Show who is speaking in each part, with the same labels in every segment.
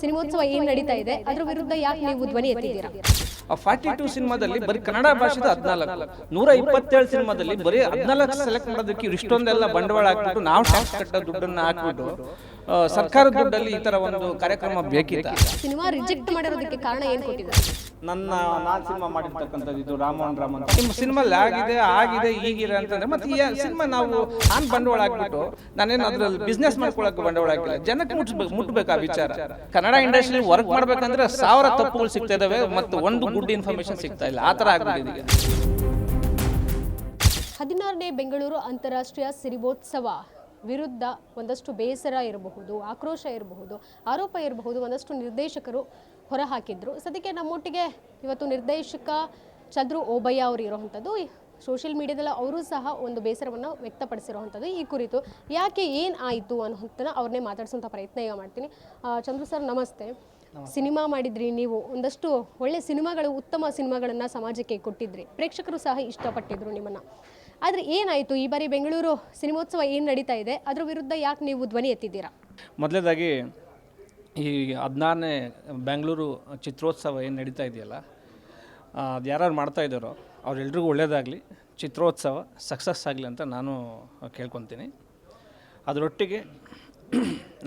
Speaker 1: ಸಿನಿಮೋತ್ಸವ ಏನು ನಡೀತಾ ಇದೆ ಅದರ ವಿರುದ್ಧ ಯಾಕೆ ನೀವು ಧ್ವನಿ ಎತ್ತಿದ್ದೀರಾ?
Speaker 2: 42 ಸಿನಿಮಾದಲ್ಲಿ ಬರೀ ಕನ್ನಡ ಭಾಷೆದ 14, 127 ಸಿನಿಮಾದಲ್ಲಿ ಬರೀ 14 ಸೆಲೆಕ್ಟ್ ಮಾಡೋದಕ್ಕೆ ಇಷ್ಟೊಂದೆಲ್ಲ ಬಂಡವಾಳ ಹಾಕ್ಬಿಟ್ಟು ನಾವು ಟ್ಯಾಕ್ಸ್ ಕಟ್ಟೋ ದುಡ್ಡನ್ನ ಹಾಕ್ಬಿಟ್ಟು ಸರ್ಕಾರದ ದುಡ್ಡಲ್ಲಿ ಈ ತರ ಒಂದು ಕಾರ್ಯಕ್ರಮ ಬೇಕಿತ್ತ?
Speaker 1: ಸಿನಿಮಾ ರಿಜೆಕ್ಟ್ ಮಾಡಿರೋದಕ್ಕೆ ಕಾರಣ ಏನು ಕೊಟ್ಟಿದ್ದಾರೆ?
Speaker 2: ನಾನು ಸಿನಿಮಾ ಮಾಡಿರ್ತಕ್ಕಂಥದ್ದು ಇದು ರಾಮನ್ ಅಂತ ನಿಮ್ಮ ಸಿನಿಮಾಲ್ಲಿ ಆಗಿದೆ ಈಗಿದೆ ಅಂತಂದ್ರೆ ಮತ್ತೆ ಈ ಸಿನಿಮಾ ನಾವು ನಾನು ಬಂಡವಾಳ ಹಾಕ್ಬಿಟ್ಟು ನಾನೇನು ಅದ್ರಲ್ಲಿ ಬಿಸ್ನೆಸ್ ಮಾಡ್ಕೊಳಕ್ಕೆ ಬಂಡವಾಳ ಹಾಕಿಲ್ಲ, ಜನಕ್ಕೆ ಮುಟ್ಬೇಕು ಆ ವಿಚಾರ. ಕನ್ನಡ ಇಂಡಸ್ಟ್ರಿಯಲ್ಲಿ ವರ್ಕ್ ಮಾಡ್ಬೇಕಂದ್ರೆ 1000 ತಪ್ಪುಗಳು ಸಿಗ್ತಾ ಇದಾವೆ ಮತ್ತು ಒಂದು ಗುಡ್ ಇನ್ಫಾರ್ಮೇಶನ್ ಸಿಗ್ತಾ ಇಲ್ಲ, ಆ ಥರ ಆಗ್ಬಿಟ್ಟಿದೆ.
Speaker 1: 16ನೇ ಬೆಂಗಳೂರು ಅಂತಾರಾಷ್ಟ್ರೀಯ ಸಿನಿಮೋತ್ಸವ ವಿರುದ್ಧ ಒಂದಷ್ಟು ಬೇಸರ ಇರಬಹುದು, ಆಕ್ರೋಶ ಇರಬಹುದು, ಆರೋಪ ಇರಬಹುದು, ಒಂದಷ್ಟು ನಿರ್ದೇಶಕರು ಹೊರಹಾಕಿದ್ರು. ಸದ್ಯಕ್ಕೆ ನಮ್ಮೊಟ್ಟಿಗೆ ಇವತ್ತು ನಿರ್ದೇಶಕ ಚಂದ್ರು ಓಬಯ್ಯ ಅವರು ಇರೋವಂಥದ್ದು. ಸೋಷಿಯಲ್ ಮೀಡಿಯಾದಲ್ಲಿ ಅವರು ಸಹ ಒಂದು ಬೇಸರವನ್ನು ವ್ಯಕ್ತಪಡಿಸಿರುವಂಥದ್ದು. ಈ ಕುರಿತು ಯಾಕೆ ಏನು ಆಯಿತು ಅನ್ನೋಂಥ ಅವ್ರನ್ನೇ ಮಾತಾಡಿಸುವಂಥ ಪ್ರಯತ್ನ ಈಗ ಮಾಡ್ತೀನಿ. ಚಂದ್ರು ಸರ್ ನಮಸ್ತೆ. ಸಿನಿಮಾ ಮಾಡಿದ್ರಿ, ನೀವು ಒಂದಷ್ಟು ಒಳ್ಳೆ ಸಿನಿಮಾಗಳು, ಉತ್ತಮ ಸಿನಿಮಾಗಳನ್ನು ಸಮಾಜಕ್ಕೆ ಕೊಟ್ಟಿದ್ರಿ, ಪ್ರೇಕ್ಷಕರು ಸಹ ಇಷ್ಟಪಟ್ಟಿದ್ರು ನಿಮ್ಮನ್ನು. ಆದರೆ ಏನಾಯಿತು ಈ ಬಾರಿ ಬೆಂಗಳೂರು ಸಿನಿಮೋತ್ಸವ ಏನು ನಡೀತಾ ಇದೆ ಅದರ ವಿರುದ್ಧ ಯಾಕೆ ನೀವು ಧ್ವನಿ ಎತ್ತಿದ್ದೀರಾ?
Speaker 2: ಮೊದಲೇದಾಗಿ ಈ 16ನೇ ಬೆಂಗಳೂರು ಚಿತ್ರೋತ್ಸವ ಏನು ನಡೀತಾ ಇದೆಯಲ್ಲ, ಅದು ಯಾರು ಮಾಡ್ತಾ ಇದ್ದಾರೋ ಅವರೆಲ್ರಿಗೂ ಒಳ್ಳೆಯದಾಗಲಿ, ಚಿತ್ರೋತ್ಸವ ಸಕ್ಸಸ್ ಆಗಲಿ ಅಂತ ನಾನು ಕೇಳ್ಕೊತೀನಿ. ಅದರೊಟ್ಟಿಗೆ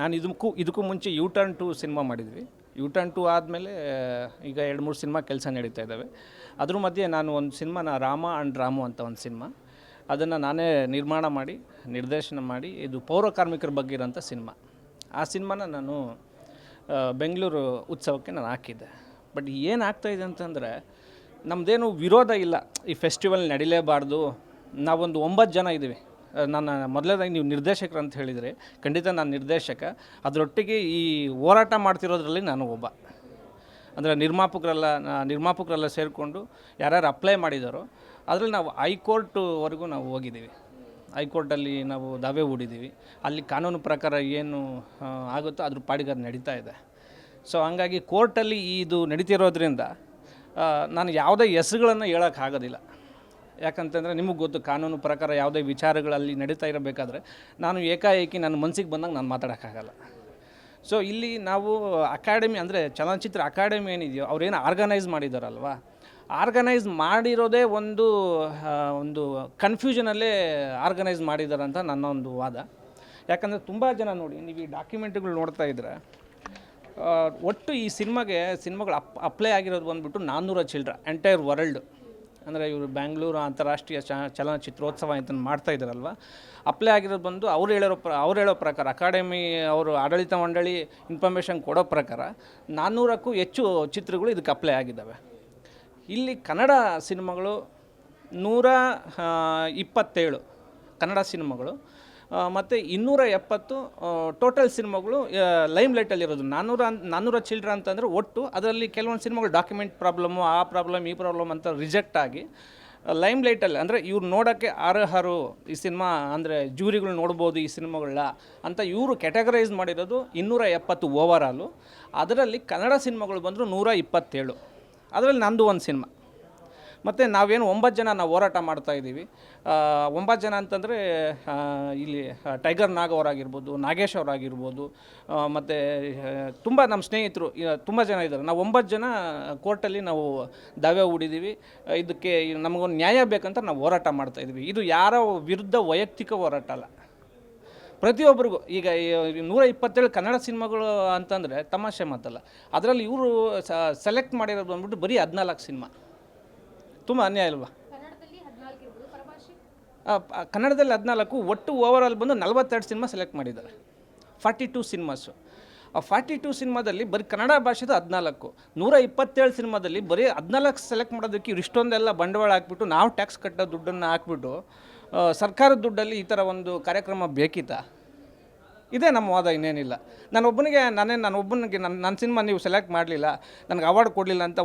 Speaker 2: ನಾನು ಇದಕ್ಕೂ ಮುಂಚೆ U-Turn 2 ಸಿನಿಮಾ ಮಾಡಿದ್ವಿ. U-Turn 2 ಆದಮೇಲೆ ಈಗ 2-3 ಸಿನಿಮಾ ಕೆಲಸ ನಡೀತಾ ಇದ್ದಾವೆ. ಅದ್ರ ಮಧ್ಯೆ ನಾನು ಒಂದು ಸಿನಿಮಾನ ರಾಮ ಆ್ಯಂಡ್ ರಾಮು ಅಂತ ಒಂದು ಸಿನಿಮಾ, ಅದನ್ನು ನಾನೇ ನಿರ್ಮಾಣ ಮಾಡಿ ನಿರ್ದೇಶನ ಮಾಡಿ, ಇದು ಪೌರ ಕಾರ್ಮಿಕರ ಬಗ್ಗೆ ಇರೋಂಥ ಸಿನಿಮಾ. ಆ ಸಿನಿಮಾನ ನಾನು ಬೆಂಗಳೂರು ಉತ್ಸವಕ್ಕೆ ನಾನು ಹಾಕಿದ್ದೆ. ಬಟ್ ಏನು ಆಗ್ತಾಯಿದೆ ಅಂತಂದರೆ ನಮ್ಮದೇನು ವಿರೋಧ ಇಲ್ಲ, ಈ ಫೆಸ್ಟಿವಲ್ ನಡೀಲೇಬಾರ್ದು. ನಾವೊಂದು 9 ಜನ ಇದ್ದೀವಿ. ನಾನು ಮೊದಲೇದಾಗಿ ನೀವು ನಿರ್ದೇಶಕರು ಅಂತ ಹೇಳಿದರೆ ಖಂಡಿತ ನಾನು ನಿರ್ದೇಶಕ, ಅದರೊಟ್ಟಿಗೆ ಈ ಹೋರಾಟ ಮಾಡ್ತಿರೋದ್ರಲ್ಲಿ ನಾನು ಒಬ್ಬ. ಅಂದರೆ ನಿರ್ಮಾಪಕರೆಲ್ಲ ಸೇರಿಕೊಂಡು ಯಾರ್ಯಾರು ಅಪ್ಲೈ ಮಾಡಿದಾರೋ ಅದರಲ್ಲಿ ನಾವು ಹೈಕೋರ್ಟ್ವರೆಗೂ ನಾವು ಹೋಗಿದ್ದೀವಿ. ಹೈಕೋರ್ಟಲ್ಲಿ ನಾವು ದಾವೆ ಹೂಡಿದ್ದೀವಿ. ಅಲ್ಲಿ ಕಾನೂನು ಪ್ರಕಾರ ಏನು ಆಗುತ್ತೋ ಅದ್ರ ಪಾಡಿಗೆ ಅದು ನಡೀತಾ ಇದೆ. ಸೊ ಹಂಗಾಗಿ ಕೋರ್ಟಲ್ಲಿ ಇದು ನಡೀತಿರೋದ್ರಿಂದ ನಾನು ಯಾವುದೇ ಹೆಸರುಗಳನ್ನು ಹೇಳೋಕ್ಕಾಗೋದಿಲ್ಲ. ಯಾಕಂತಂದರೆ ನಿಮಗೆ ಗೊತ್ತು, ಕಾನೂನು ಪ್ರಕಾರ ಯಾವುದೇ ವಿಚಾರಗಳಲ್ಲಿ ನಡೀತಾ ಇರಬೇಕಾದ್ರೆ ನಾನು ಏಕಾಏಕಿ ನನ್ನ ಮನಸ್ಸಿಗೆ ಬಂದಂಗೆ ನಾನು ಮಾತಾಡೋಕ್ಕಾಗಲ್ಲ. ಸೊ ಇಲ್ಲಿ ನಾವು ಅಕಾಡೆಮಿ ಅಂದರೆ ಚಲನಚಿತ್ರ ಅಕಾಡೆಮಿ ಏನಿದೆಯೋ ಅವ್ರೇನು ಆರ್ಗನೈಸ್ ಮಾಡಿದಾರಲ್ವ, ಆರ್ಗನೈಸ್ ಮಾಡಿರೋದೇ ಒಂದು ಕನ್ಫ್ಯೂಷನಲ್ಲೇ ಆರ್ಗನೈಸ್ ಮಾಡಿದ್ದಾರೆ ಅಂತ ನನ್ನ ಒಂದು ವಾದ. ಯಾಕಂದರೆ ತುಂಬ ಜನ ನೋಡಿ, ನೀವು ಈ ಡಾಕ್ಯುಮೆಂಟ್ಗಳು ನೋಡ್ತಾ ಇದ್ದರೆ ಒಟ್ಟು ಈ ಸಿನಿಮಾಗಳು ಅಪ್ಲೈ ಆಗಿರೋದು ಬಂದುಬಿಟ್ಟು 400 ಚಿಲ್ಡ್ರ ಎಂಟೈರ್ ವರ್ಲ್ಡ್. ಅಂದರೆ ಇವರು ಬೆಂಗಳೂರು ಅಂತಾರಾಷ್ಟ್ರೀಯ ಚಲನಚಿತ್ರೋತ್ಸವ ಅಂತ ಮಾಡ್ತಾ ಇದ್ದಾರಲ್ವ, ಅಪ್ಲೈ ಆಗಿರೋದು ಬಂದು ಅವ್ರು ಹೇಳೋ ಪ್ರಕಾರ, ಅಕಾಡೆಮಿ ಅವರು ಆಡಳಿತ ಮಂಡಳಿ ಇನ್ಫಾರ್ಮೇಷನ್ ಕೊಡೋ ಪ್ರಕಾರ 400ಕ್ಕೂ ಹೆಚ್ಚು ಚಿತ್ರಗಳು ಇದಕ್ಕೆ ಅಪ್ಲೈ ಆಗಿದ್ದಾವೆ. ಇಲ್ಲಿ ಕನ್ನಡ ಸಿನಿಮಾಗಳು 127 ಕನ್ನಡ ಸಿನಿಮಾಗಳು ಮತ್ತು 270 ಟೋಟಲ್ ಸಿನಿಮಾಗಳು ಲೈಮ್ ಲೈಟಲ್ಲಿರೋದು. 400 ಚಿಲ್ಡ್ರ ಅಂತಂದರೆ ಒಟ್ಟು ಅದರಲ್ಲಿ ಕೆಲವೊಂದು ಸಿನಿಮಾಗಳು ಡಾಕ್ಯುಮೆಂಟ್ ಪ್ರಾಬ್ಲಮ್ಮು, ಆ ಪ್ರಾಬ್ಲಮ್ ಈ ಪ್ರಾಬ್ಲಮ್ ಅಂತ ರಿಜೆಕ್ಟ್ ಆಗಿ ಲೈಮ್ ಲೈಟಲ್ಲಿ, ಅಂದರೆ ಇವ್ರು ನೋಡೋಕ್ಕೆ ಅರ್ಹರು ಈ ಸಿನಿಮಾ, ಅಂದರೆ ಜೂರಿಗಳು ನೋಡ್ಬೋದು ಈ ಸಿನಿಮಾಗಳನ್ನ ಅಂತ ಇವರು ಕ್ಯಾಟಗರೈಸ್ ಮಾಡಿರೋದು 270 ಓವರಾಲು. ಅದರಲ್ಲಿ ಕನ್ನಡ ಸಿನಿಮಾಗಳು ಬಂದರು 127. ಅದರಲ್ಲಿ ನಂದು ಒಂದು ಸಿನಿಮಾ. ಮತ್ತು ನಾವೇನು 9 ಜನ ನಾವು ಹೋರಾಟ ಮಾಡ್ತಾಯಿದ್ದೀವಿ. 9 ಜನ ಅಂತಂದರೆ ಇಲ್ಲಿ ಟೈಗರ್ ನಾಗ್ ಅವರಾಗಿರ್ಬೋದು, ನಾಗೇಶ್ ಅವರಾಗಿರ್ಬೋದು, ಮತ್ತು ತುಂಬ ನಮ್ಮ ಸ್ನೇಹಿತರು ತುಂಬ ಜನ ಇದ್ದಾರೆ. ನಾವು 9 ಜನ ಕೋರ್ಟಲ್ಲಿ ನಾವು ದಾವೆ ಹೂಡಿದ್ದೀವಿ. ಇದಕ್ಕೆ ನಮಗೊಂದು ನ್ಯಾಯ ಬೇಕಂತ ನಾವು ಹೋರಾಟ ಮಾಡ್ತಾಯಿದ್ವಿ. ಇದು ಯಾರ ವಿರುದ್ಧ ವೈಯಕ್ತಿಕ ಹೋರಾಟ ಅಲ್ಲ, ಪ್ರತಿಯೊಬ್ಬರಿಗೂ. ಈಗ 127 ಕನ್ನಡ ಸಿನಿಮಾಗಳು ಅಂತಂದರೆ ತಮಾಷೆ ಮಾತಲ್ಲ. ಅದರಲ್ಲಿ ಇವರು ಸೆಲೆಕ್ಟ್ ಮಾಡಿರೋದು ಬಂದ್ಬಿಟ್ಟು ಬರೀ 14 ಸಿನಿಮಾ. ತುಂಬ ಅನ್ಯಾಯ ಅಲ್ವಾ? ಕನ್ನಡದಲ್ಲಿ 14, ಒಟ್ಟು ಓವರಾಲ್ ಬಂದು 42 ಸಿನಿಮಾ ಸೆಲೆಕ್ಟ್ ಮಾಡಿದ್ದಾರೆ. 42 ಸಿನಿಮಾಸು. ಆ 42 ಸಿನಿಮಾದಲ್ಲಿ ಬರೀ ಕನ್ನಡ ಭಾಷೆದು 14, 127 ಸಿನಿಮಾದಲ್ಲಿ ಬರೀ 14 ಸೆಲೆಕ್ಟ್ ಮಾಡೋದಕ್ಕೆ ಇಷ್ಟೊಂದೆಲ್ಲ ಬಂಡವಾಳ ಹಾಕ್ಬಿಟ್ಟು ನಾವು ಟ್ಯಾಕ್ಸ್ ಕಟ್ಟೋ ದುಡ್ಡನ್ನು ಹಾಕ್ಬಿಟ್ಟು ಸರ್ಕಾರದ ದುಡ್ಡಲ್ಲಿ ಈ ಥರ ಒಂದು ಕಾರ್ಯಕ್ರಮ ಬೇಕಿತ್ತಾ? ಇದೇ ನಮ್ಮ ವಾದ, ಇನ್ನೇನಿಲ್ಲ. ನನ್ನ ಸಿನಿಮಾ ನೀವು ಸೆಲೆಕ್ಟ್ ಮಾಡಲಿಲ್ಲ, ನನಗೆ ಅವಾರ್ಡ್ ಕೊಡಲಿಲ್ಲ ಅಂತ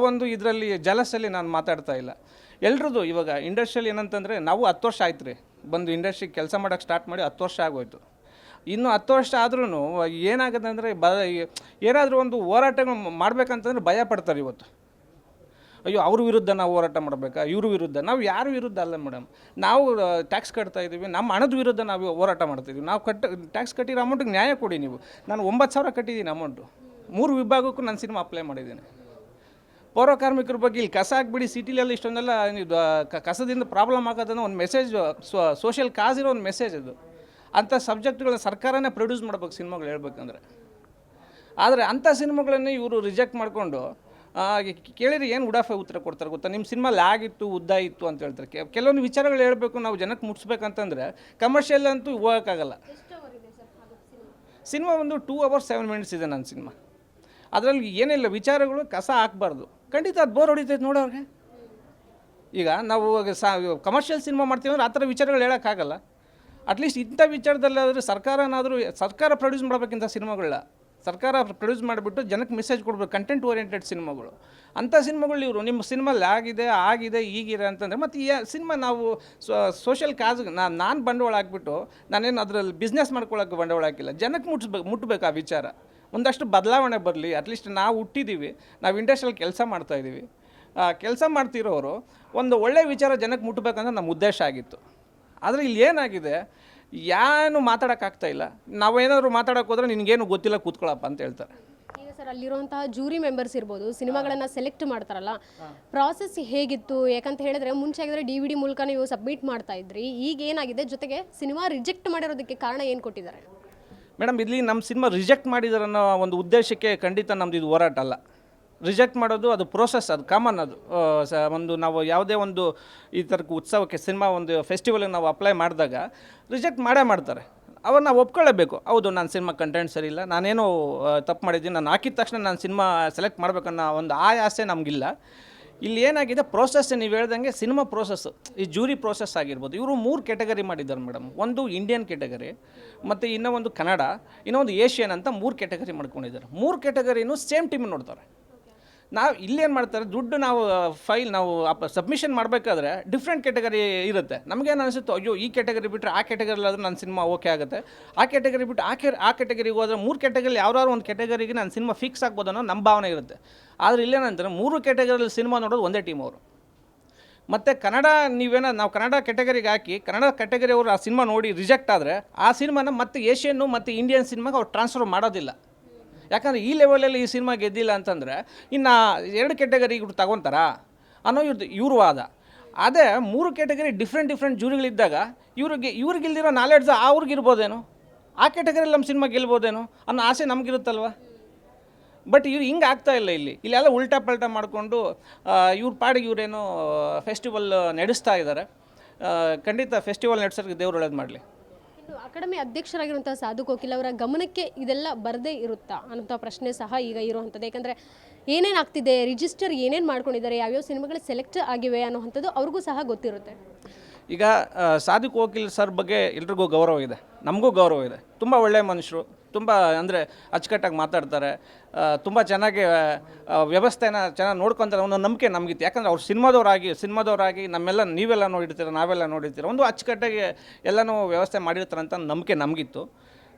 Speaker 2: ಒಂದು ಇದರಲ್ಲಿ ಜಲಸಲ್ಲಿ ನಾನು ಮಾತಾಡ್ತಾ ಇಲ್ಲ. ಎಲ್ರದ್ದು ಇವಾಗ ಇಂಡಸ್ಟ್ರಿಯಲ್ಲಿ ಏನಂತಂದರೆ ನಾವು 10 ವರ್ಷ ಆಯ್ತು ರೀ ಬಂದು ಇಂಡಸ್ಟ್ರಿಗೆ ಕೆಲಸ ಮಾಡೋಕ್ಕೆ ಸ್ಟಾರ್ಟ್ ಮಾಡಿ 10 ವರ್ಷ ಆಗೋಯ್ತು. ಇನ್ನು 10 ವರ್ಷ ಆದ್ರೂ ಏನಾಗುತ್ತೆ ಅಂದರೆ ಏನಾದರೂ ಒಂದು ಹೋರಾಟಗಳು ಮಾಡಬೇಕಂತಂದ್ರೆ ಭಯ ಪಡ್ತಾರೆ ಇವತ್ತು. ಅಯ್ಯೋ ಅವ್ರ ವಿರುದ್ಧ ನಾವು ಹೋರಾಟ ಮಾಡಬೇಕಾ, ಇವ್ರ ವಿರುದ್ಧ. ನಾವು ಯಾರ ವಿರುದ್ಧ ಅಲ್ಲ ಮೇಡಮ್, ನಾವು ಟ್ಯಾಕ್ಸ್ ಕಟ್ತಾ ಇದ್ದೀವಿ, ನಮ್ಮ ಹಣದ ವಿರುದ್ಧ ನಾವು ಹೋರಾಟ ಮಾಡ್ತಾಯಿದ್ದೀವಿ. ನಾವು ಟ್ಯಾಕ್ಸ್ ಕಟ್ಟಿರೋ ಅಮೌಂಟಿಗೆ ನ್ಯಾಯ ಕೊಡಿ ನೀವು. ನಾನು 9,000 ಕಟ್ಟಿದ್ದೀನಿ ಅಮೌಂಟು. 3 ವಿಭಾಗಕ್ಕೂ ನಾನು ಸಿನಿಮಾ ಅಪ್ಲೈ ಮಾಡಿದ್ದೀನಿ. ಪೌರ ಕಾರ್ಮಿಕರ ಬಗ್ಗೆ ಇಲ್ಲಿ ಕಸ ಹಾಕ್ಬಿಡಿ ಸಿಟಿಲೆಲ್ಲ ಇಷ್ಟೊಂದೆಲ್ಲ ಕಸದಿಂದ ಪ್ರಾಬ್ಲಮ್ ಆಗೋದನ್ನು ಒಂದು ಮೆಸೇಜ್ ಸೋಷಿಯಲ್ ಕಾಸ್ ಇರೋ ಒಂದು ಮೆಸೇಜ್ ಅದು. ಅಂಥ ಸಬ್ಜೆಕ್ಟ್ಗಳನ್ನ ಸರ್ಕಾರನೇ ಪ್ರೊಡ್ಯೂಸ್ ಮಾಡ್ಬೇಕು ಸಿನಿಮಾಗಳು ಹೇಳ್ಬೇಕಂದ್ರೆ. ಆದರೆ ಅಂಥ ಸಿನಿಮಾಗಳನ್ನೇ ಇವರು ರಿಜೆಕ್ಟ್ ಮಾಡಿಕೊಂಡು ಕೇಳಿರಿ ಏನು ಉಡಾಫೆ ಉತ್ತರ ಕೊಡ್ತಾರೆ ಗೊತ್ತಾ, ನಿಮ್ಮ ಸಿನಿಮಾ ಲ್ಯಾಗ್ ಇತ್ತು, ಉದ್ದ ಇತ್ತು ಅಂತ ಹೇಳ್ತಾರೆ. ಕೆಲವೊಂದು ವಿಚಾರಗಳು ಹೇಳಬೇಕು, ನಾವು ಜನಕ್ಕೆ ಮುಟ್ಸ್ಬೇಕಂತಂದರೆ ಕಮರ್ಷಿಯಲ್ ಅಂತೂ ಹೋಗೋಕ್ಕಾಗಲ್ಲ. ಸಿನಿಮಾ ಒಂದು 2 hours 7 minutes ಇದೆ ನನ್ನ ಸಿನಿಮಾ. ಅದರಲ್ಲಿ ಏನಿಲ್ಲ ವಿಚಾರಗಳು ಕಸ ಹಾಕಬಾರ್ದು. ಖಂಡಿತ ಅದು ಬೋರ್ ಹೊಡಿತೈತೆ ನೋಡೋರಿಗೆ. ಈಗ ನಾವು ಕಮರ್ಷಿಯಲ್ ಸಿನಿಮಾ ಮಾಡ್ತೀವಿ ಅಂದ್ರೆ ಆ ಥರ ವಿಚಾರಗಳು ಹೇಳೋಕ್ಕಾಗಲ್ಲ. ಅಟ್ಲೀಸ್ಟ್ ಇಂಥ ವಿಚಾರದಲ್ಲಾದರೆ ಸರ್ಕಾರ ಪ್ರೊಡ್ಯೂಸ್ ಮಾಡಬೇಕಿಂತ ಸಿನಿಮಾಗಳನ್ನ ಸರ್ಕಾರ ಪ್ರೊಡ್ಯೂಸ್ ಮಾಡಿಬಿಟ್ಟು ಜನಕ್ಕೆ ಮೆಸೇಜ್ ಕೊಡಬೇಕು, ಕಂಟೆಂಟ್ ಓರಿಯೆಂಟೆಡ್ ಸಿನಿಮಾಗಳು. ಅಂಥ ಸಿನಿಮಾಗಳು ಇವರು ನಿಮ್ಮ ಸಿನಿಮಾಲ್ಲಿ ಆಗಿದೆ ಈಗಿದೆ ಅಂತಂದರೆ ಮತ್ತು ಈ ಸಿನಿಮಾ ನಾವು ಸೋಷಿಯಲ್ ಕಾಸ್ಗೆ ನಾನು ಬಂಡವಾಳ ಹಾಕ್ಬಿಟ್ಟು ನಾನೇನು ಅದರಲ್ಲಿ ಬಿಸ್ನೆಸ್ ಮಾಡ್ಕೊಳ್ಳೋಕ್ಕೆ ಬಂಡವಾಳ ಹಾಕಿಲ್ಲ. ಜನಕ್ಕೆ ಮುಟ್ಟಬೇಕು ಆ ವಿಚಾರ. ಒಂದಷ್ಟು ಬದಲಾವಣೆ ಬರಲಿ. ಅಟ್ಲೀಸ್ಟ್ ನಾವು ಹುಟ್ಟಿದ್ದೀವಿ, ನಾವು ಇಂಡಸ್ಟ್ರಿಯಲ್ಲಿ ಕೆಲಸ ಮಾಡ್ತಾಯಿದ್ದೀವಿ. ಕೆಲಸ ಮಾಡ್ತಿರೋರು ಒಂದು ಒಳ್ಳೆಯ ವಿಚಾರ ಜನಕ್ಕೆ ಮುಟ್ಟಬೇಕಂದ್ರೆ ನಮ್ಮ ಉದ್ದೇಶ ಆಗಿತ್ತು. ಆದರೆ ಇಲ್ಲಿ ಏನಾಗಿದೆ, ಏನು ಮಾತಾಡೋಕ್ಕಾಗ್ತಾ ಇಲ್ಲ. ನಾವೇನಾದರೂ ಮಾತಾಡೋಕೆ ಹೋದ್ರೆ ನಿನಗೇನು ಗೊತ್ತಿಲ್ಲ ಕೂತ್ಕೊಳ್ಳಪ್ಪ ಅಂತ ಹೇಳ್ತಾರೆ.
Speaker 1: ಈಗ ಸರ್ ಅಲ್ಲಿರುವಂತಹ ಜೂರಿ ಮೆಂಬರ್ಸ್ ಇರ್ಬೋದು, ಸಿನಿಮಾಗಳನ್ನು ಸೆಲೆಕ್ಟ್ ಮಾಡ್ತಾರಲ್ಲ, ಪ್ರಾಸೆಸ್ ಹೇಗಿತ್ತು? ಯಾಕಂತ ಹೇಳಿದ್ರೆ ಮುಂಚೆ ಆಗಿದ್ರೆ DVD ಮೂಲಕ ನೀವು ಸಬ್ಮಿಟ್ ಮಾಡ್ತಾ ಇದ್ರಿ, ಈಗ ಏನಾಗಿದೆ? ಜೊತೆಗೆ ಸಿನಿಮಾ ರಿಜೆಕ್ಟ್ ಮಾಡಿರೋದಕ್ಕೆ ಕಾರಣ ಏನು ಕೊಟ್ಟಿದ್ದಾರೆ?
Speaker 2: ಮೇಡಮ್, ಇಲ್ಲಿ ನಮ್ಮ ಸಿನಿಮಾ ರಿಜೆಕ್ಟ್ ಮಾಡಿದಾರೆ ಅನ್ನೋ ಒಂದು ಉದ್ದೇಶಕ್ಕೆ ಖಂಡಿತ ನಮ್ಮದು ಇದು ಹೋರಾಟ ಅಲ್ಲ. ರಿಜೆಕ್ಟ್ ಮಾಡೋದು ಅದು ಪ್ರೋಸೆಸ್, ಅದು ಕಾಮನ್. ಅದು ಒಂದು ನಾವು ಯಾವುದೇ ಒಂದು ಈ ಥರಕ್ಕೆ ಉತ್ಸವಕ್ಕೆ ಸಿನಿಮಾ ಒಂದು ಫೆಸ್ಟಿವಲ್ಗೆ ನಾವು ಅಪ್ಲೈ ಮಾಡಿದಾಗ ರಿಜೆಕ್ಟ್ ಮಾಡ್ತಾರೆ. ಅವ್ರು ನಾವು ಒಪ್ಕೊಳ್ಳೇಬೇಕು. ಹೌದು, ನನ್ನ ಸಿನಿಮಾ ಕಂಟೆಂಟ್ ಸರಿ ಇಲ್ಲ, ನಾನೇನೋ ತಪ್ಪು ಮಾಡಿದ್ದೀನಿ, ನಾನು ಹಾಕಿದ ತಕ್ಷಣ ನಾನು ಸಿನಿಮಾ ಸೆಲೆಕ್ಟ್ ಮಾಡಬೇಕನ್ನೋ ಒಂದು ಆಸೆ ನಮಗಿಲ್ಲ. ಇಲ್ಲಿ ಏನಾಗಿದೆ ಪ್ರೋಸೆಸ್, ನೀವು ಹೇಳ್ದಂಗೆ ಸಿನಿಮಾ ಪ್ರೋಸೆಸ್ಸು, ಈ ಜೂರಿ ಪ್ರೋಸೆಸ್ ಆಗಿರ್ಬೋದು. ಇವರು 3 ಕ್ಯಾಟಗರಿ ಮಾಡಿದ್ದಾರೆ ಮೇಡಮ್. ಒಂದು ಇಂಡಿಯನ್ ಕ್ಯಾಟಗರಿ, ಮತ್ತು ಇನ್ನೊಂದು ಕನ್ನಡ, ಇನ್ನೊಂದು ಏಷ್ಯನ್ ಅಂತ 3 ಕ್ಯಾಟಗರಿ ಮಾಡ್ಕೊಂಡಿದ್ದಾರೆ. 3 ಕ್ಯಾಟಗರಿನೂ ಸೇಮ್ ಟೀಮ್ ನೋಡ್ತಾರೆ. ನಾವು ಇಲ್ಲೇನು ಮಾಡ್ತಾರೆ, ದುಡ್ಡು ನಾವು ಫೈಲ್ ನಾವು ಸಬ್ಮಿಷನ್ ಮಾಡಬೇಕಾದ್ರೆ ಡಿಫ್ರೆಂಟ್ ಕ್ಯಾಟಗರಿ ಇರುತ್ತೆ. ನಮಗೇನು ಅನಿಸುತ್ತೋ, ಅಯ್ಯೋ ಈ ಕ್ಯಾಟಗರಿ ಬಿಟ್ಟರೆ ಆ ಕ್ಯಾಟಗರಿಲಾದರೂ ನನ್ನ ಸಿನಿಮಾ ಓಕೆ ಆಗುತ್ತೆ, ಆ ಕ್ಯಾಟಗರಿ ಬಿಟ್ಟು ಆ ಕ್ಯಾಟಗರಿಗೆ ಹೋದರೆ 3 ಕ್ಯಾಟಗರಿ ಯಾವ್ದಾದ್ರು ಒಂದು ಕ್ಯಾಟಗರಿಗೆ ನನ್ನ ಸಿನಿಮಾ ಫಿಕ್ಸ್ ಆಗ್ಬೋದು ಅನ್ನೋ ನಮ್ಮ ಭಾವನೆ ಇರುತ್ತೆ. ಆದರೆ ಇಲ್ಲೇನಂತಾರೆ 3 ಕ್ಯಾಟಗರಿಯಲ್ಲಿ ಸಿನಿಮಾ ನೋಡೋದು ಒಂದೇ ಟೀಮ್ ಅವರು. ಮತ್ತು ಕನ್ನಡ ನಾವು ಕನ್ನಡ ಕ್ಯಾಟಗರಿಗೆ ಹಾಕಿ ಕನ್ನಡ ಕ್ಯಾಟಗರಿ ಅವರು ಆ ಸಿನಿಮಾ ನೋಡಿ ರಿಜೆಕ್ಟ್ ಆದರೆ ಆ ಸಿನಿಮಾನ ಮತ್ತೆ ಏಷ್ಯನ್ನು ಮತ್ತು ಇಂಡಿಯನ್ ಸಿನಿಮಾಗೆ ಅವ್ರು ಟ್ರಾನ್ಸ್ಫರ್ ಮಾಡೋದಿಲ್ಲ. ಯಾಕಂದರೆ ಈ ಲೆವೆಲಲ್ಲಿ ಈ ಸಿನಿಮಾ ಗೆದ್ದಿಲ್ಲ ಅಂತಂದರೆ ಇನ್ನು 2 ಕ್ಯಾಟಗರಿ ಇವ್ರು ತಗೊತಾರಾ ಅನ್ನೋ ಇವ್ರ ವಾದ. ಅದೇ 3 ಕ್ಯಾಟಗರಿ ಡಿಫ್ರೆಂಟ್ ಜೂರಿಗಳಿದ್ದಾಗ ಇವ್ರಿಗಿಲ್ದಿರೋ ನಾಲೆಡ್ಜ್ ಅವ್ರಿಗಿರ್ಬೋದೇನೋ, ಆ ಕ್ಯಾಟಗರಿಯಲ್ಲಿ ನಮ್ಮ ಸಿನಿಮಾ ಗೆಲ್ಬೋದೇನೋ ಅನ್ನೋ ಆಸೆ ನಮಗಿರುತ್ತಲ್ವ. ಬಟ್ ಇವ್ರು ಹಿಂಗೆ ಆಗ್ತಾಯಿಲ್ಲ. ಇಲ್ಲೆಲ್ಲ ಉಲ್ಟಾ ಪಲ್ಟಾ ಮಾಡಿಕೊಂಡು ಇವ್ರ ಪಾಡಿಗೆ ಇವರೇನೋ ಫೆಸ್ಟಿವಲ್ ನಡೆಸ್ತಾ ಇದ್ದಾರೆ. ಖಂಡಿತ ಫೆಸ್ಟಿವಲ್ ನಡೆಸೋರಿಗೆ ದೇವ್ರು ಒಳ್ಳೇದು ಮಾಡಲಿ.
Speaker 1: ಇನ್ನು ಅಕಾಡೆಮಿ ಅಧ್ಯಕ್ಷರಾಗಿರುವಂಥ ಸಾಧು ಕೋಕಿಲ್ ಅವರ ಗಮನಕ್ಕೆ ಇದೆಲ್ಲ ಬರದೇ ಇರುತ್ತಾ ಅನ್ನೋಂಥ ಪ್ರಶ್ನೆ ಸಹ ಈಗ ಇರುವಂಥದ್ದು. ಯಾಕಂದರೆ ಏನೇನು ಆಗ್ತಿದೆ, ರಿಜಿಸ್ಟರ್ ಏನೇನು ಮಾಡ್ಕೊಂಡಿದ್ದಾರೆ, ಯಾವ್ಯಾವ ಸಿನಿಮಾಗಳು ಸೆಲೆಕ್ಟ್ ಆಗಿವೆ ಅನ್ನೋವಂಥದ್ದು ಅವ್ರಿಗೂ ಸಹ ಗೊತ್ತಿರುತ್ತೆ.
Speaker 2: ಈಗ ಸಾಧು ಕೋಕಿಲ್ ಸರ್ ಬಗ್ಗೆ ಎಲ್ರಿಗೂ ಗೌರವ ಇದೆ, ನಮಗೂ ಗೌರವ ಇದೆ. ತುಂಬ ಒಳ್ಳೆಯ ಮನುಷ್ಯರು, ತುಂಬ ಅಂದರೆ ಅಚ್ಚುಕಟ್ಟಾಗಿ ಮಾತಾಡ್ತಾರೆ, ತುಂಬ ಚೆನ್ನಾಗಿ ವ್ಯವಸ್ಥೆನ ಚೆನ್ನಾಗಿ ನೋಡ್ಕೊತಾರೆ ಅನ್ನೋ ನಂಬಿಕೆ ನಮಗಿತ್ತು. ಯಾಕಂದರೆ ಅವ್ರು ಸಿನಿಮಾದವರಾಗಿ ನೀವೆಲ್ಲ ನೋಡಿರ್ತೀರ, ನಾವೆಲ್ಲ ನೋಡಿರ್ತೀರ, ಒಂದು ಅಚ್ಚುಕಟ್ಟಾಗಿ ಎಲ್ಲನೂ ವ್ಯವಸ್ಥೆ ಮಾಡಿರ್ತಾರೆ ಅಂತ ನಂಬಿಕೆ ನಮಗಿತ್ತು.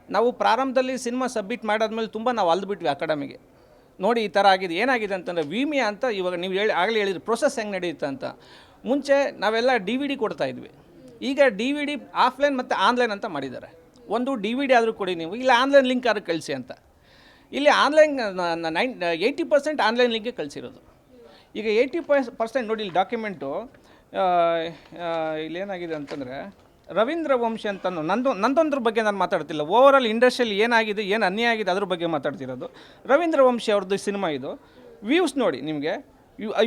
Speaker 2: ನಾವು ಪ್ರಾರಂಭದಲ್ಲಿ ಸಿನಿಮಾ ಸಬ್ಮಿಟ್ ಮಾಡಾದ್ಮೇಲೆ ತುಂಬ ನಾವು ಅಲ್ದುಬಿಟ್ವಿ ಅಕಾಡೆಮಿಗೆ. ನೋಡಿ ಈ ಥರ ಆಗಿದೆ, ಏನಾಗಿದೆ ಅಂತಂದರೆ ವಿಮೆ ಅಂತ ಇವಾಗ ನೀವು ಆಗಲೇ ಹೇಳಿದ್ರಿ ಪ್ರೋಸೆಸ್ ಹೆಂಗೆ ನಡೆಯುತ್ತೆ ಅಂತ. ಮುಂಚೆ ನಾವೆಲ್ಲ DVD ಕೊಡ್ತಾಯಿದ್ವಿ, ಈಗ DVD ಆಫ್ಲೈನ್ ಮತ್ತು ಆನ್ಲೈನ್ ಅಂತ ಮಾಡಿದ್ದಾರೆ. ಒಂದು DVD ಆದರೂ ಕೊಡಿ ನೀವು, ಇಲ್ಲ ಆನ್ಲೈನ್ ಲಿಂಕ್ ಆದರೂ ಕಳಿಸಿ ಅಂತ. ಇಲ್ಲಿ ಆನ್ಲೈನ್ 80% ಆನ್ಲೈನ್ ಲಿಂಕೇ ಕಳಿಸಿರೋದು. ಈಗ 80% ನೋಡಿ ಇಲ್ಲಿ ಡಾಕ್ಯುಮೆಂಟು ಇಲ್ಲೇನಾಗಿದೆ ಅಂತಂದರೆ ರವೀಂದ್ರ ವಂಶಿ ಅಂತ ನಂದೊಂದ್ರ ಬಗ್ಗೆ ನಾನು ಮಾತಾಡ್ತಿಲ್ಲ, ಓವರಾಲ್ ಇಂಡಸ್ಟ್ರಿಯಲ್ಲಿ ಏನಾಗಿದೆ, ಏನು ಅನ್ಯಾಯ ಆಗಿದೆ ಅದ್ರ ಬಗ್ಗೆ ಮಾತಾಡ್ತಿರೋದು. ರವೀಂದ್ರ ವಂಶಿ ಅವ್ರದ್ದು ಸಿನಿಮಾ ಇದು. ವ್ಯೂಸ್ ನೋಡಿ ನಿಮಗೆ,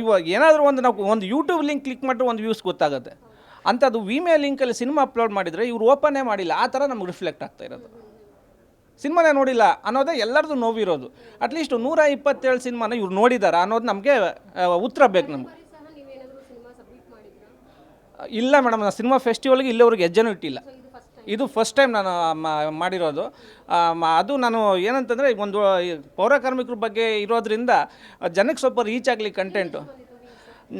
Speaker 2: ಇವಾಗ ಏನಾದರೂ ನಾವು ಒಂದು ಯೂಟ್ಯೂಬ್ ಲಿಂಕ್ ಕ್ಲಿಕ್ ಮಾಡಿದ್ರೆ ಒಂದು ವ್ಯೂಸ್ ಗೊತ್ತಾಗುತ್ತೆ. ಅಂಥದ್ದು ವಿಮೆ ಲಿಂಕಲ್ಲಿ ಸಿನಿಮಾ ಅಪ್ಲೋಡ್ ಮಾಡಿದರೆ ಇವ್ರು ಓಪನ್ನೇ ಮಾಡಿಲ್ಲ, ಆ ಥರ ನಮ್ಗೆ ರಿಫ್ಲೆಕ್ಟ್ ಆಗ್ತಾ ಇರೋದು. ಸಿನಿಮಾನೇ ನೋಡಿಲ್ಲ ಅನ್ನೋದೇ ಎಲ್ಲರದ್ದು ನೋವಿರೋದು. ಅಟ್ಲೀಸ್ಟ್ 127 ಸಿನಿಮಾನ ಇವ್ರು ನೋಡಿದ್ದಾರೆ ಅನ್ನೋದು ನಮಗೆ ಉತ್ತರ ಬೇಕು ನಮ್ಗೆ. ಇಲ್ಲ ಮೇಡಮ್, ನಾನು ಸಿನಿಮಾ ಫೆಸ್ಟಿವಲ್ಗೆ ಇಲ್ಲಿವರೆಗೆ ಹೆಜ್ಜೆನೂ ಇಟ್ಟಿಲ್ಲ. ಇದು ಫಸ್ಟ್ ಟೈಮ್ ನಾನು ಮಾಡಿರೋದು. ಅದು ನಾನು ಏನಂತಂದರೆ ಒಂದು ಪೌರ ಕಾರ್ಮಿಕರ ಬಗ್ಗೆ ಇರೋದ್ರಿಂದ ಜನಕ್ಕೆ ಸ್ವಲ್ಪ ರೀಚ್ ಆಗಲಿ ಕಂಟೆಂಟು.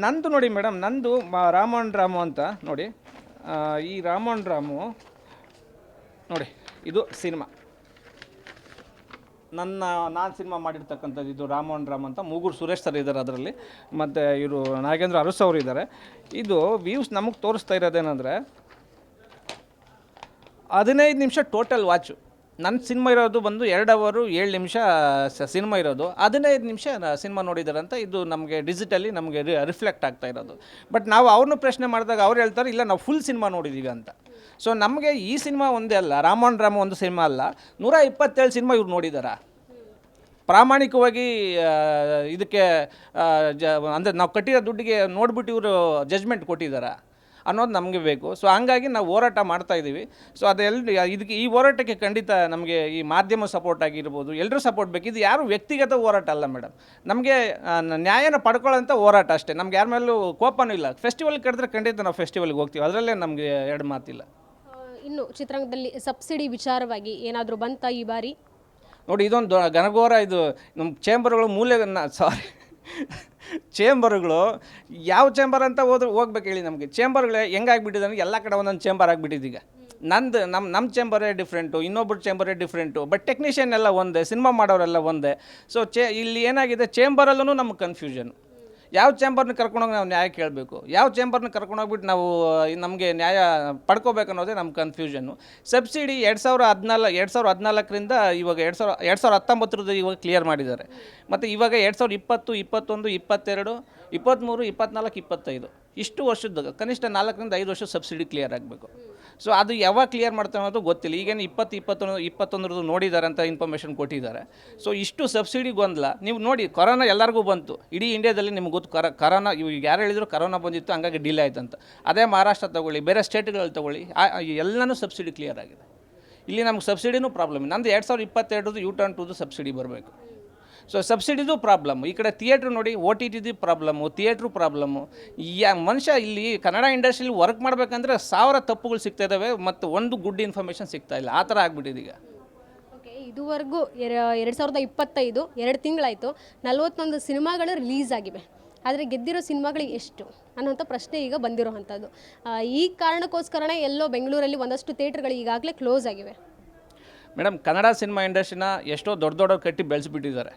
Speaker 2: ನಂದು ನೋಡಿ ಮೇಡಮ್, ನಂದು ರಾಮೋಹನ್ ರಾಮು ಅಂತ ನೋಡಿ, ಈ ರಾಮೋಹನ್ ರಾಮು ನೋಡಿ, ಇದು ಸಿನಿಮಾ ನಾನು ಸಿನಿಮಾ ಮಾಡಿರ್ತಕ್ಕಂಥದ್ದು. ಇದು ರಾಮೋಹನ್ ರಾಮ್ ಅಂತ, ಮೂಗೂರು ಸುರೇಶ್ ಸರ್ ಇದ್ದಾರೆ ಅದರಲ್ಲಿ, ಮತ್ತು ಇವರು ನಾಗೇಂದ್ರ ಅರಸ್ ಅವರು ಇದ್ದಾರೆ. ಇದು ವ್ಯೂಸ್ ನಮಗೆ ತೋರಿಸ್ತಾ ಇರೋದೇನೆಂದರೆ 15 ನಿಮಿಷ ಟೋಟಲ್ ವಾಚು. ನನ್ನ ಸಿನಿಮಾ ಇರೋದು ಬಂದು 2 ಅವರು 7 ನಿಮಿಷ ಸಿನಿಮಾ ಇರೋದು, 15 ನಿಮಿಷ ಸಿನಿಮಾ ನೋಡಿದ್ದಾರೆ ಅಂತ ಇದು ನಮಗೆ ಡಿಜಿಟಲಿ ನಮಗೆ ರಿಫ್ಲೆಕ್ಟ್ ಆಗ್ತಾ ಇರೋದು. ಬಟ್ ನಾವು ಅವ್ರನ್ನೂ ಪ್ರಶ್ನೆ ಮಾಡಿದಾಗ ಅವ್ರು ಹೇಳ್ತಾರೆ ಇಲ್ಲ ನಾವು ಫುಲ್ ಸಿನಿಮಾ ನೋಡಿದ್ದೀವಿ ಅಂತ. ಸೊ ನಮಗೆ ಈ ಸಿನಿಮಾ ಒಂದೇ ಅಲ್ಲ, ರಾಮ ಒಂದು ಸಿನಿಮಾ ಅಲ್ಲ, 127 ಸಿನಿಮಾ ಇವ್ರು ನೋಡಿದಾರಾ ಪ್ರಾಮಾಣಿಕವಾಗಿ. ಇದಕ್ಕೆ ಅಂದರೆ ನಾವು ಕಟ್ಟಿರೋ ದುಡ್ಡಿಗೆ ನೋಡಿಬಿಟ್ಟು ಇವರು ಜಜ್ಮೆಂಟ್ ಕೊಟ್ಟಿದ್ದಾರೆ ಅನ್ನೋದು ನಮಗೆ ಬೇಕು. ಸೊ ಹಂಗಾಗಿ ನಾವು ಹೋರಾಟ ಮಾಡ್ತಾಯಿದ್ದೀವಿ. ಸೊ ಇದಕ್ಕೆ ಈ ಹೋರಾಟಕ್ಕೆ ಖಂಡಿತ ನಮಗೆ ಈ ಮಾಧ್ಯಮ ಸಪೋರ್ಟ್ ಆಗಿರ್ಬೋದು, ಎಲ್ಲರೂ ಸಪೋರ್ಟ್ ಬೇಕು. ಇದು ಯಾರು ವ್ಯಕ್ತಿಗತ ಹೋರಾಟ ಅಲ್ಲ ಮೇಡಮ್, ನಮಗೆ ನ್ಯಾಯನ ಪಡ್ಕೊಳ್ಳೋಂಥ ಹೋರಾಟ ಅಷ್ಟೇ. ನಮ್ಗೆ ಯಾರ ಮೇಲೂ ಕೋಪನೂ ಇಲ್ಲ. ಫೆಸ್ಟಿವಲ್ಗೆ ಕರೆದ್ರೆ ಖಂಡಿತ ನಾವು ಫೆಸ್ಟಿವಲ್ಗೆ ಹೋಗ್ತೀವಿ, ಅದರಲ್ಲೇ ನಮಗೆ ಎರಡು ಮಾತಿಲ್ಲ.
Speaker 1: ಇನ್ನು ಚಿತ್ರರಂಗದಲ್ಲಿ ಸಬ್ಸಿಡಿ ವಿಚಾರವಾಗಿ ಏನಾದರೂ ಬಂತ ಈ ಬಾರಿ?
Speaker 2: ನೋಡಿ, ಇದೊಂದು ಘನಘೋರ. ಇದು ನಮ್ಮ ಚೇಂಬರ್ಗಳು ಚೇಂಬರ್ಗಳು ಯಾವ ಚೇಂಬರ್ ಅಂತ ಹೋಗ್ಬೇಕು ಹೇಳಿ. ನಮಗೆ ಚೇಂಬರ್ಗಳು ಹೆಂಗಾಗ್ಬಿಟ್ಟಿದೆ ಅಂದರೆ ಎಲ್ಲ ಕಡೆ ಒಂದೊಂದು ಚೇಂಬರ್ ಆಗಿಬಿಟ್ಟಿದೆ. ಈಗ ನಮ್ಮ ಚೇಂಬರೇ ಡಿಫ್ರೆಂಟು, ಇನ್ನೊಬ್ಬರ ಚೇಂಬರೇ ಡಿಫ್ರೆಂಟು, ಬಟ್ ಟೆಕ್ನಿಷಿಯನ್ ಎಲ್ಲ ಒಂದೇ, ಸಿನಿಮಾ ಮಾಡೋರೆಲ್ಲ ಒಂದೇ. ಸೊ ಇಲ್ಲಿ ಏನಾಗಿದೆ, ಚೇಂಬರಲ್ಲೂ ನಮಗೆ ಕನ್ಫ್ಯೂಷನ್. ಯಾವ ಚೇಂಬರ್ನ ಕರ್ಕೊಂಡೋಗಿ ನಾವು ನ್ಯಾಯ ಕೇಳಬೇಕು, ಯಾವ ಚೇಂಬರ್ನ ಕರ್ಕೊಂಡೋಗ್ಬಿಟ್ಟು ನಾವು ನಮಗೆ ನ್ಯಾಯ ಪಡ್ಕೋಬೇಕು ಅನ್ನೋದೇ ನಮ್ಮ ಕನ್ಫ್ಯೂಷನ್ನು. ಸಬ್ಸಿಡಿ 2014ರಿಂದ ಇವಾಗ 2019 ಇವಾಗ ಕ್ಲಿಯರ್ ಮಾಡಿದ್ದಾರೆ. ಮತ್ತು ಇವಾಗ 2020, 21, 22, 23, 24, 25 ಇಷ್ಟು ವರ್ಷದ ಕನಿಷ್ಠ 4ರಿಂದ 5 ವರ್ಷ ಸಬ್ಸಿಡಿ ಕ್ಲಿಯರ್ ಆಗಬೇಕು. ಸೊ ಅದು ಯಾವಾಗ ಕ್ಲಿಯರ್ ಮಾಡ್ತಾರೆ ಅನ್ನೋದು ಗೊತ್ತಿಲ್ಲ. ಈಗೇನು 21 ನೋಡಿದ್ದಾರೆ ಅಂತ ಇನ್ಫಾರ್ಮೇಷನ್ ಕೊಟ್ಟಿದ್ದಾರೆ. ಸೊ ಇಷ್ಟು ಸಬ್ಸಿಡಿ ಗೊಂದಲ. ನೀವು ನೋಡಿ, ಕೊರೋನಾ ಎಲ್ಲರಿಗೂ ಬಂತು, ಇಡೀ ಇಂಡಿಯಾದಲ್ಲಿ ನಿಮ್ಗೆ ಗೊತ್ತು. ಕೊರೋನಾ ಇವಾಗ ಯಾರು ಹೇಳಿದ್ರು ಕೊರೋನಾ ಬಂದಿತ್ತು, ಹಂಗಾಗಿ ಡಿಲೇ ಆಯ್ತು ಅಂತ. ಅದೇ ಮಹಾರಾಷ್ಟ್ರ ತೊಗೊಳ್ಳಿ, ಬೇರೆ ಸ್ಟೇಟ್ಗಳಲ್ಲಿ ತೊಗೊಳ್ಳಿ, ಎಲ್ಲನೂ ಸಬ್ಸಿಡಿ ಕ್ಲಿಯರ್ ಆಗಿದೆ. ಇಲ್ಲಿ ನಮ್ಗೆ ಸಬ್ಸಿಡಿನೂ ಪ್ರಾಬ್ಲಮ್. ನಂದು 2022 U-turn 2 ಸಬ್ಸಿಡಿ ಬರಬೇಕು. ಸೊ ಸಬ್ಸಿಡಿದು ಪ್ರಾಬ್ಲಮ್ಮು. ಈ ಕಡೆ ಥಿಯೇಟ್ರು ನೋಡಿ, OTT ಪ್ರಾಬ್ಲಮ್ಮು, ಥಿಯೇಟ್ರು ಪ್ರಾಬ್ಲಮ್ಮು. ಮನುಷ್ಯ ಇಲ್ಲಿ ಕನ್ನಡ ಇಂಡಸ್ಟ್ರಿಯಲ್ಲಿ ವರ್ಕ್ ಮಾಡಬೇಕಂದ್ರೆ 1000 ತಪ್ಪುಗಳು ಸಿಗ್ತಾ ಇದ್ದಾವೆ, ಮತ್ತು ಒಂದು ಗುಡ್ ಇನ್ಫಾರ್ಮೇಷನ್ ಸಿಗ್ತಾ ಇಲ್ಲ. ಆ ಥರ ಆಗ್ಬಿಟ್ಟಿದೆ ಈಗ.
Speaker 1: ಓಕೆ, ಇದುವರೆಗೂ 2025 2 ತಿಂಗಳಾಯಿತು, 41 ಸಿನಿಮಾಗಳು ರಿಲೀಸ್ ಆಗಿವೆ. ಆದರೆ ಗೆದ್ದಿರೋ ಸಿನಿಮಾಗಳು ಎಷ್ಟು ಅನ್ನೋಂಥ ಪ್ರಶ್ನೆ ಈಗ ಬಂದಿರೋ ಅಂಥದ್ದು. ಈ ಕಾರಣಕ್ಕೋಸ್ಕರನೇ ಎಲ್ಲೋ ಬೆಂಗಳೂರಲ್ಲಿ ಒಂದಷ್ಟು ಥಿಯೇಟ್ರ್ಗಳು ಈಗಾಗಲೇ ಕ್ಲೋಸ್ ಆಗಿವೆ.
Speaker 2: ಮೇಡಮ್, ಕನ್ನಡ ಸಿನಿಮಾ ಇಂಡಸ್ಟ್ರಿನ ಎಷ್ಟೋ ದೊಡ್ಡವ್ರು ಕಟ್ಟಿ ಬೆಳೆಸಿಬಿಟ್ಟಿದ್ದಾರೆ.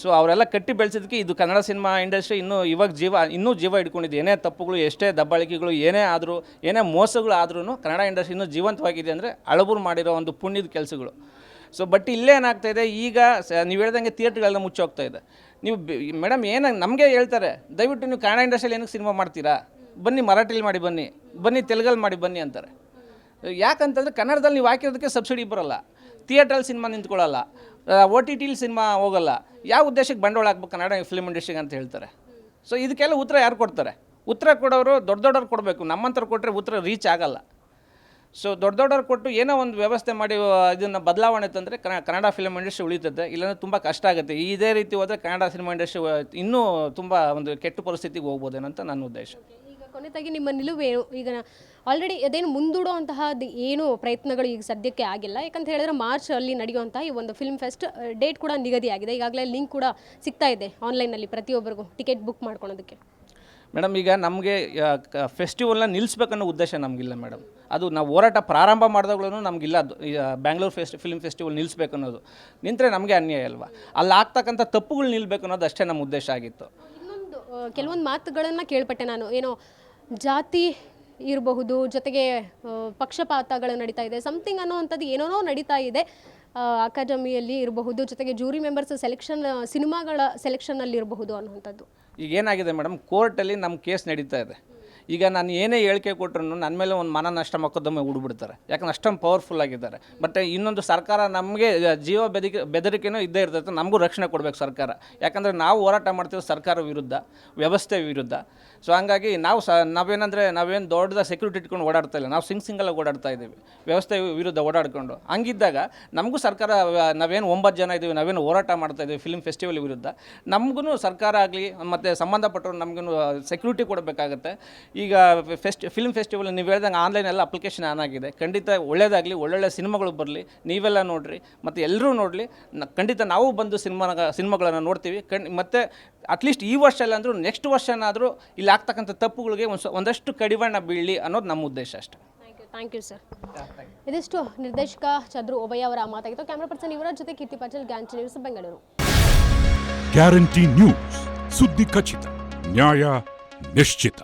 Speaker 2: ಸೊ ಅವರೆಲ್ಲ ಕಟ್ಟಿ ಬೆಳೆಸಿದ್ದಕ್ಕೆ ಇದು ಕನ್ನಡ ಸಿನಿಮಾ ಇಂಡಸ್ಟ್ರಿ ಇನ್ನೂ ಜೀವ ಹಿಡ್ಕೊಂಡಿದೆ. ಏನೇ ತಪ್ಪುಗಳು, ಎಷ್ಟೇ ದಬ್ಬಾಳಿಕೆಗಳು ಏನೇ ಮೋಸಗಳು ಆದ್ರೂ ಕನ್ನಡ ಇಂಡಸ್ಟ್ರಿ ಇನ್ನೂ ಜೀವಂತವಾಗಿದೆ ಅಂದರೆ ಹಳಬರು ಮಾಡಿರೋ ಒಂದು ಪುಣ್ಯದ ಕೆಲಸಗಳು. ಸೊ ಬಟ್ ಇಲ್ಲೇ ಏನಾಗ್ತಾಯಿದೆ, ಈಗ ನೀವು ಹೇಳ್ದಂಗೆ ಥಿಯೇಟ್ರ್ಗಳೆಲ್ಲ ಮುಚ್ಚೋಗ್ತಾ ಇದೆ. ನೀವು ಮೇಡಮ್ ನಮಗೆ ಹೇಳ್ತಾರೆ, ದಯವಿಟ್ಟು ನೀವು ಕನ್ನಡ ಇಂಡಸ್ಟ್ರಿಯಲ್ಲಿ ಏನಕ್ಕೆ ಸಿನಿಮಾ ಮಾಡ್ತೀರಾ, ಬನ್ನಿ ಮರಾಠಿಲಿ ಮಾಡಿ, ಬನ್ನಿ ತೆಲುಗಲ್ಲಿ ಮಾಡಿ ಬನ್ನಿ ಅಂತಾರೆ. ಯಾಕಂತಂದರೆ ಕನ್ನಡದಲ್ಲಿ ನೀವು ಹಾಕಿರೋದಕ್ಕೆ ಸಬ್ಸಿಡಿ ಬರೋಲ್ಲ, ಥಿಯೇಟ್ರಲ್ಲಿ ಸಿನಿಮಾ ನಿಂತ್ಕೊಳ್ಳಲ್ಲ, OTTಲಿ ಸಿನಿಮಾ ಹೋಗಲ್ಲ. ಯಾವ ಉದ್ದೇಶಕ್ಕೆ ಬಂಡವಾಳ ಹಾಕ್ಬೇಕು ಕನ್ನಡ ಫಿಲ್ಮ್ ಇಂಡಸ್ಟ್ರಿಗೆ ಅಂತ ಹೇಳ್ತಾರೆ. ಸೊ ಇದಕ್ಕೆಲ್ಲ ಉತ್ತರ ಯಾರು ಕೊಡ್ತಾರೆ? ಉತ್ತರ ಕೊಡೋರು ದೊಡ್ಡವ್ರು ಕೊಡಬೇಕು. ನಮ್ಮಂಥವ್ರು ಕೊಟ್ಟರೆ ಉತ್ತರ ರೀಚ್ ಆಗಲ್ಲ. ಸೊ ದೊಡ್ಡವ್ರು ಕೊಟ್ಟು ಏನೋ ಒಂದು ವ್ಯವಸ್ಥೆ ಮಾಡಿ ಇದನ್ನು ಬದಲಾವಣೆ ತಂದರೆ ಕನ್ನಡ ಫಿಲ್ಮ್ ಇಂಡಸ್ಟ್ರಿ ಉಳಿತದೆ. ಇಲ್ಲಾಂದರೆ ತುಂಬ ಕಷ್ಟ ಆಗುತ್ತೆ. ಇದೇ ರೀತಿ ಹೋದರೆ ಕನ್ನಡ ಸಿನಿಮಾ ಇಂಡಸ್ಟ್ರಿ ಇನ್ನೂ ತುಂಬ ಒಂದು ಕೆಟ್ಟ ಪರಿಸ್ಥಿತಿಗೆ ಹೋಗ್ಬೋದೇನಂತ ನನ್ನ ಉದ್ದೇಶ.
Speaker 1: ಈಗ ಕೊನೆತಾಗಿ ನಿಮ್ಮ ನಿಲುವೇನು? ಈಗ ಆಲ್ರೆಡಿ ಅದೇನು ಮುಂದೂಡುವಂತಹ ಏನು ಪ್ರಯತ್ನಗಳು ಈಗ ಸದ್ಯಕ್ಕೆ ಆಗಿಲ್ಲ. ಯಾಕಂತ ಹೇಳಿದ್ರೆ ಮಾರ್ಚಲ್ಲಿ ನಡೆಯುವಂತಹ ಈ ಒಂದು ಫಿಲ್ಮ್ ಫೆಸ್ಟ್ ಡೇಟ್ ಕೂಡ ನಿಗದಿಯಾಗಿದೆ. ಈಗಾಗಲೇ ಲಿಂಕ್ ಕೂಡ ಸಿಗ್ತಾ ಇದೆ ಆನ್ಲೈನಲ್ಲಿ ಪ್ರತಿಯೊಬ್ಬರಿಗೂ ಟಿಕೆಟ್ ಬುಕ್ ಮಾಡ್ಕೊಳೋದಕ್ಕೆ.
Speaker 2: ಮೇಡಮ್, ಈಗ ನಮಗೆ ಫೆಸ್ಟಿವಲ್ನ ನಿಲ್ಲಿಸ್ಬೇಕನ್ನೋ ಉದ್ದೇಶ ನಮಗಿಲ್ಲ ಮೇಡಮ್. ಅದು ನಾವು ಹೋರಾಟ ಪ್ರಾರಂಭ ಮಾಡಿದಾಗ್ಲೂ ನಮಗಿಲ್ಲ. ಅದು ಬ್ಯಾಂಗ್ಳೂರು ಫಿಲ್ಮ್ ಫೆಸ್ಟಿವಲ್ ನಿಲ್ಲಿಸ್ಬೇಕು ಅನ್ನೋದು ನಿಂತರೆ ನಮಗೆ ಅನ್ಯಾಯ ಅಲ್ವಾ. ಅಲ್ಲಿ ಆಗ್ತಕ್ಕಂಥ ತಪ್ಪುಗಳು ನಿಲ್ಲಬೇಕು ಅನ್ನೋದು ಅಷ್ಟೇ ನಮ್ಮ ಉದ್ದೇಶ ಆಗಿತ್ತು.
Speaker 1: ಇನ್ನೊಂದು ಕೆಲವೊಂದು ಮಾತುಗಳನ್ನು ಕೇಳ್ಪಟ್ಟೆ ನಾನು. ಏನೋ ಜಾತಿ ಇರಬಹುದು, ಜೊತೆಗೆ ಪಕ್ಷಪಾತಗಳು ನಡೀತಾ ಇದೆ, ಸಮಥಿಂಗ್ ಅನ್ನೋವಂಥದ್ದು ಏನೇನೋ ನಡೀತಾ ಇದೆ ಅಕಾಡೆಮಿಯಲ್ಲಿ ಇರಬಹುದು, ಜೊತೆಗೆ ಜೂರಿ ಮೆಂಬರ್ಸ್ ಸಿನಿಮಾಗಳ ಸೆಲೆಕ್ಷನ್ನಲ್ಲಿ ಇರಬಹುದು ಅನ್ನುವಂಥದ್ದು.
Speaker 2: ಈಗ ಏನಾಗಿದೆ ಮೇಡಮ್, ಕೋರ್ಟಲ್ಲಿ ನಮ್ಮ ಕೇಸ್ ನಡೀತಾ ಇದೆ. ಈಗ ನಾನು ಏನೇ ಹೇಳಿಕೆ ಕೊಟ್ಟರು ನನ್ನ ಮೇಲೆ ಒಂದು ಮಾನನಷ್ಟ ಮೊಕದ್ದಮೆ ಹೂಡ್ಬಿಡ್ತಾರೆ. ಯಾಕಂದ್ರೆ ಅಷ್ಟೊಂದು ಪವರ್ಫುಲ್ ಆಗಿದ್ದಾರೆ. ಬಟ್ ಇನ್ನೊಂದು ಸರ್ಕಾರ ನಮಗೆ ಜೀವ ಬೆದರಿಕೆನೂ ಇದ್ದೇ ಇರ್ತೈತೆ. ನಮಗೂ ರಕ್ಷಣೆ ಕೊಡಬೇಕು ಸರ್ಕಾರ. ಯಾಕಂದರೆ ನಾವು ಹೋರಾಟ ಮಾಡ್ತೀವಿ ಸರ್ಕಾರ ವಿರುದ್ಧ, ವ್ಯವಸ್ಥೆ ವಿರುದ್ಧ. ಸೊ ಹಂಗಾಗಿ ನಾವೇನು ದೊಡ್ಡದ ಸೆಕ್ಯೂರಿಟಿ ಇಟ್ಕೊಂಡು ಓಡಾಡ್ತಾ ಇಲ್ಲ. ನಾವು ಸಿಂಗಲಾಗಿ ಓಡಾಡ್ತಾ ಇದ್ದೀವಿ, ವ್ಯವಸ್ಥೆ ವಿರುದ್ಧ ಓಡಾಡ್ಕೊಂಡು. ಹಂಗಿದ್ದಾಗ ನಮಗೂ ಸರ್ಕಾರ, ನಾವೇನು 9 ಜನ ಇದ್ದೀವಿ, ನಾವೇನು ಹೋರಾಟ ಮಾಡ್ತಾ ಇದ್ದೀವಿ ಫಿಲ್ಮ್ ಫೆಸ್ಟಿವಲ್ ವಿರುದ್ಧ, ನಮಗೂ ಸರ್ಕಾರ ಆಗಲಿ ಮತ್ತು ಸಂಬಂಧಪಟ್ಟರು ನಮಗೂ ಸೆಕ್ಯೂರಿಟಿ ಕೊಡಬೇಕಾಗತ್ತೆ. ಈಗ ಫಿಲ್ಮ್ ಫೆಸ್ಟಿವಲ್ ನೀವು ಹೇಳ್ದಂಗೆ ಆನ್ಲೈನೆಲ್ಲ ಅಪ್ಲಿಕೇಶನ್ ಆನ್ ಆಗಿದೆ. ಖಂಡಿತ ಒಳ್ಳೆಯದಾಗಲಿ, ಒಳ್ಳೊಳ್ಳೆ ಸಿನಿಮಾಗಳು ಬರಲಿ, ನೀವೆಲ್ಲ ನೋಡಿರಿ ಮತ್ತು ಎಲ್ಲರೂ ನೋಡಲಿ. ಖಂಡಿತ ನಾವು ಬಂದು ಸಿನಿಮಾಗಳನ್ನು ನೋಡ್ತೀವಿ. ಮತ್ತು ಅಟ್ಲೀಸ್ಟ್ ಈ ವರ್ಷ ಇಲ್ಲ ಅಂದರೂ ನೆಕ್ಸ್ಟ್ ವರ್ಷನಾದರೂ ಇಲ್ಲಿ ಆಗ್ತಕ್ಕಂಥ ತಪ್ಪುಗಳಿಗೆ ಒಂದಷ್ಟು ಕಡಿವಾಣ ಬೀಳಲಿ ಅನ್ನೋದು ನಮ್ಮ ಉದ್ದೇಶ ಅಷ್ಟೇ.
Speaker 1: Thank you sir. ಇದಿಷ್ಟು ನಿರ್ದೇಶಕ ಚಂದ್ರು ಓಬಯ್ಯ ಅವರ ಮಾತಾಗಿತ್ತು. ಕ್ಯಾಮ್ರಾ ಪರ್ಸನ್ ಇವರ ಜೊತೆ Keerthi Patil, guarantee news, Bengaluru.
Speaker 3: Guarantee news, ಸುದ್ದಿ ಖಚಿತ, ನ್ಯಾಯ ನಿಶ್ಚಿತ.